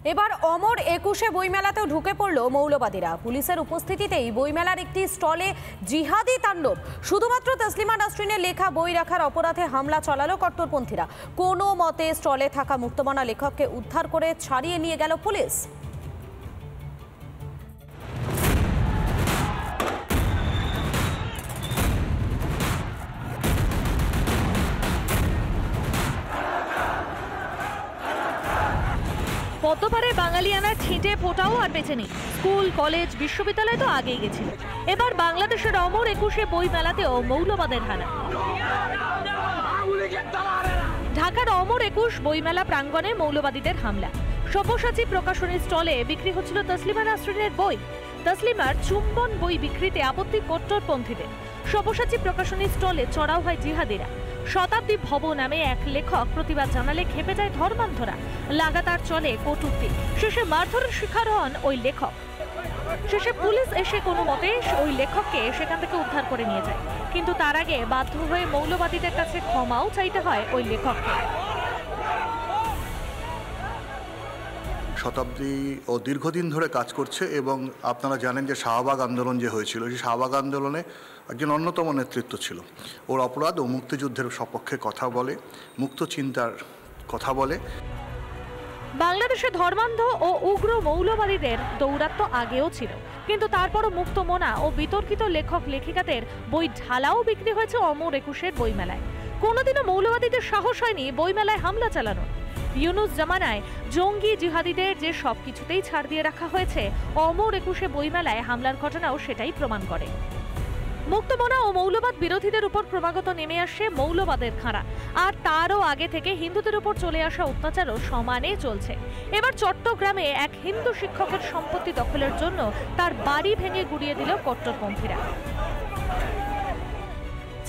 এবার অমর ২১ বইমেলাতেও ঢুকে পড়ল মৌলবাদীরা। পুলিশের উপস্থিতিতেই বইমেলার একটি স্টলে জিহাদি তাণ্ডব। শুধুমাত্র তসলিমা নাসরিনের লেখা বই রাখার অপরাধে হামলা চালালো কট্টরপন্থীরা। কোনো মতে স্টলে থাকা মুক্তমনা লেখককে উদ্ধার করে ছাড়িয়ে নিয়ে গেল পুলিশ। পদ্মপাড়ায় বাঙালিয়ানার ছিটে ফোটাও আর বেঁচে নেই। স্কুল, কলেজ, বিশ্ববিদ্যালয় তো আগেই গেছিল। এবার বাংলাদেশের অমর ২১ বই মেলাতেও মৌলবাদের হানা। ঢাকার অমর ২১ বইমেলা প্রাঙ্গণে মৌলবাদীদের হামলা। সব্যসাচী প্রকাশনী স্টলে বিক্রি হচ্ছিল তসলিমা নাসরিনের বই। তসলিমার চুম্বন বই বিক্রিতে আপত্তি কট্টরপন্থীদের। সব্যসাচী প্রকাশনী স্টলে চড়াও হয় জিহাদিরা। শতাব্দী ভব নামে এক লেখক প্রতিবাদ জানালে খেপে যায় ধর্মান্ধরা। লাগাতার চলে কটূক্তি। শেষে মারধরের শিকার হন ওই লেখক। শেষে পুলিশ এসে কোনো মতে ওই লেখককে সেখান থেকে উদ্ধার করে নিয়ে যায়। কিন্তু তার আগে বাধ্য হয়ে মৌলবাদীদের কাছে ক্ষমাও চাইতে হয় ওই লেখককে। শতাব্দী ও দীর্ঘদিন ধরে কাজ করছে এবং আপনারা জানেন যে শাহবাগ আন্দোলন যে হয়েছিল, সেই শাহবাগ আন্দোলনে একজন অন্যতম নেতৃত্ব ছিল। ওর অপরাধ ও মুক্তিযুদ্ধের সপক্ষে কথা বলে, মুক্ত চিন্তার কথা বলে। বাংলাদেশে ধর্মান্ধ ও উগ্র মৌলবাদীদের দৌরাত্ম্য আগেও ছিল, কিন্তু তারপরও মুক্তমনা ও বিতর্কিত লেখক লেখিকাদের বই ঢালাও বিক্রি হয়েছে অমর ২১ বইমেলায়। কোনোদিনও মৌলবাদীদের সাহস হয়নি বইমেলায় হামলা চালানো। ইউনুস জামানায় জঙ্গি জিহাদিদের যে সবকিছুতেই ছাড় দিয়ে রাখা হয়েছে, অমর ২১ বইমেলায় হামলার ঘটনাও সেটাই প্রমাণ করে। মুক্তমনা ও মৌলবাদ বিরোধীদের উপর ক্রমাগত নেমে আসে মৌলবাদের খাঁড়া। আর তারও আগে থেকে হিন্দুদের উপর চলে আসা অত্যাচারও সমানে চলছে। এবার চট্টগ্রামে এক হিন্দু শিক্ষকের সম্পত্তি দখলের জন্য তার বাড়ি ভেঙে গুড়িয়ে দিল কট্টরপন্থীরা।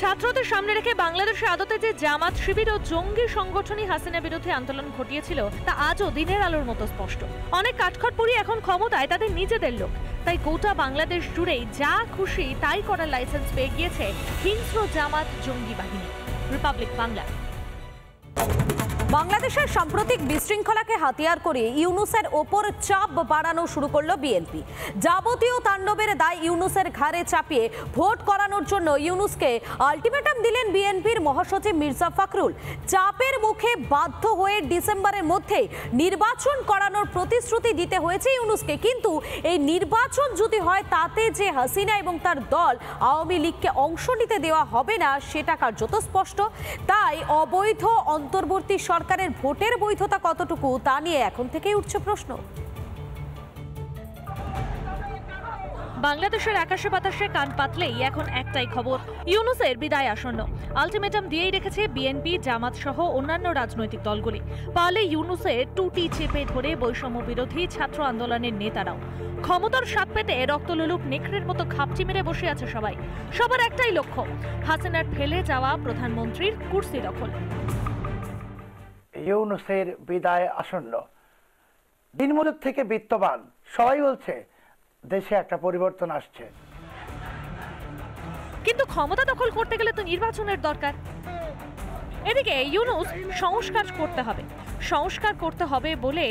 ছাত্রদের সামনে রেখে বাংলাদেশে আদতে যে জামাত, শিবির ও জঙ্গি সংগঠনই হাসিনা বিরোধী আন্দোলন ঘটিয়েছিল তা আজও দিনের আলোর মতো স্পষ্ট। অনেক কাঠখড়পুরি এখন ক্ষমতায় তাদের নিজেদের লোক। তাই গোটা বাংলাদেশ জুড়েই যা খুশি তাই করার লাইসেন্স পেয়ে গিয়েছে হিংস্র জামাত জঙ্গি বাহিনী। রিপাবলিক বাংলা। বাংলাদেশের সাম্প্রতিক বিশৃঙ্খলাকে হাতিয়ার করে ইউনুসের ওপর চাপ বাড়ানো শুরু করলো বিএনপি। যাবতীয় তাণ্ডবের দায় ইউনুসের ঘাড়ে চাপিয়ে ভোট করানোর জন্য ইউনুসকে আলটিমেটাম দিলেন বিএনপির মহাসচিব মির্জা ফখরুল। চাপের মুখে বাধ্য হয়ে ডিসেম্বরের মধ্যে নির্বাচন করানোর প্রতিশ্রুতি দিতে হয়েছে ইউনুসকে। কিন্তু এই নির্বাচন যদি হয় তাতে যে হাসিনা এবং তার দল আওয়ামী লীগকে অংশ নিতে দেওয়া হবে না সেটা কার্যত স্পষ্ট। তাই অবৈধ অন্তর্বর্তী সরকারের ভোটের বৈধতা কতটুকু তা নিয়ে এখন থেকেই উঠছে প্রশ্ন। বাংলাদেশের আকাশে বাতাসে কান পাতলেই এখন একটাই খবর, ইউনুসের বিদায় আসন্ন। আলটিমেটাম দিয়েই রেখেছে বিএনপি, জামাত সহ অন্যান্য রাজনৈতিক দলগুলি। পালে ইউনুসের টুটি চেপে ধরে বৈষম্য বিরোধী ছাত্র আন্দোলনের নেতারাও। ক্ষমতার স্বাদ পেতে রক্তলোলুপ নেকড়ের মতো খাপটি মেরে বসে আছে সবাই। সবার একটাই লক্ষ্য, হাসিনার ফেলে যাওয়া প্রধানমন্ত্রীর কুর্সি দখল। ইউনুসের বিদায় আসন্ন। দিনমজুর থেকে বিত্তবান সবাই বলছে দেশে একটা পরিবর্তন আসছে। কিন্তু ক্ষমতা দখল করতে গেলে তো নির্বাচনের দরকার। এদিকে ইউনুস সংস্কার করতে হবে বলে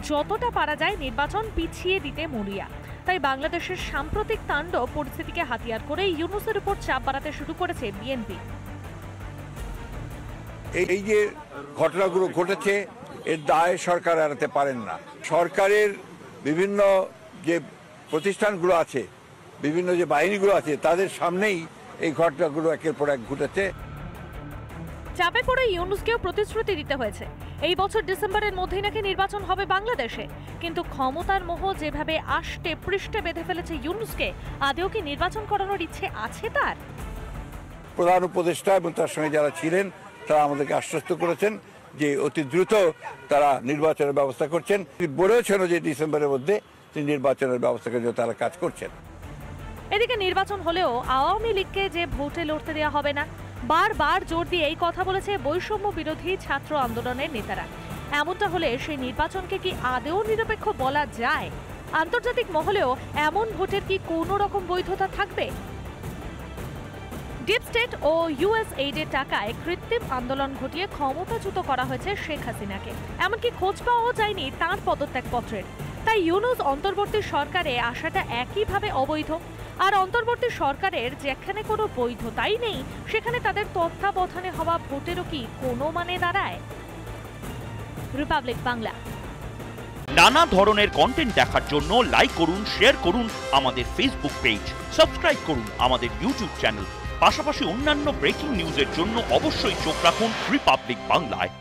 যতটা পারা যায় নির্বাচন পিছিয়ে দিতে মরিয়া। তাই বাংলাদেশের সাম্প্রতিক তাণ্ডব পরিস্থিতিকে হাতিয়ার করে ইউনুসের উপর চাপ বাড়াতে শুরু করেছে বিএনপি। এই যে ঘটনাগুলো ঘটেছে এর দায় সরকার এড়াতে পারেন না। সরকারের বিভিন্ন যে প্রতিষ্ঠানগুলো আছে, বিভিন্ন যে বাহিনীগুলো আছে, তাদের সামনেই এই ঘটনাগুলো একের পর এক ঘটেছে। চাপে পড়ে ইউনুসকেও প্রতিশ্রুতি দিতে হয়েছে এই বছর ডিসেম্বরের মধ্যেই নাকি নির্বাচন হবে বাংলাদেশে। কিন্তু ক্ষমতার মোহ যেভাবে আষ্টে পৃষ্ঠে বেঁধে ফেলেছে ইউনুসকে, আদেও কি নির্বাচন করানোর ইচ্ছে আছে তার? প্রধান উপদেষ্টা এবং তার সঙ্গে যারা ছিলেন তারা আমাদেরকে আশ্বস্ত করেছেন যে অতি দ্রুত তারা নির্বাচনের ব্যবস্থা করছেন। বলেছেন যে ডিসেম্বরের মধ্যে নির্বাচনের ব্যবস্থা করে তারা কাজ করছেন। এদিকে নির্বাচন হলেও আওয়ামী লীগকে যে ভোটে লড়তে দেওয়া হবে না, বারবার জোর দিয়ে এই কথা বলেছে বৈষম্য বিরোধী ছাত্র আন্দোলনের নেতারা। এমনটা হলে সেই নির্বাচনকে কি আদেও নিরপেক্ষ বলা যায়? আন্তর্জাতিক মহলেও এমন ভোটের কি কোনো রকম বৈধতা থাকবে? ডিপ স্টেট ও ইউএসএইডের টাকায় কৃত্রিম আন্দোলন ঘটিয়ে ক্ষমতাচ্যুত করা হয়েছে শেখ হাসিনাকে। এমনকি খোঁজ পাওয়াও যায়নি তাঁর পদত্যাগপত্রের। তাই ইউনূস অন্তর্বর্তী সরকারে আসাটা একইভাবে অবৈধ। আর অন্তর্বর্তী সরকারের যেখানে কোনো বৈধতাই নেই, সেখানে তাদের তত্ত্বাবধানে হওয়া ভোটেরও কি কোনো মানে দাঁড়ায়? রিপাবলিক বাংলা। নানা ধরনের কন্টেন্ট দেখার জন্য লাইক করুন, শেয়ার করুন আমাদের ফেসবুক পেজ, সাবস্ক্রাইব করুন আমাদের ইউটিউব চ্যানেল। পাশাপাশি অন্যান্য ব্রেকিং নিউজের জন্য অবশ্যই চোখ রাখুন রিপাবলিক বাংলায়।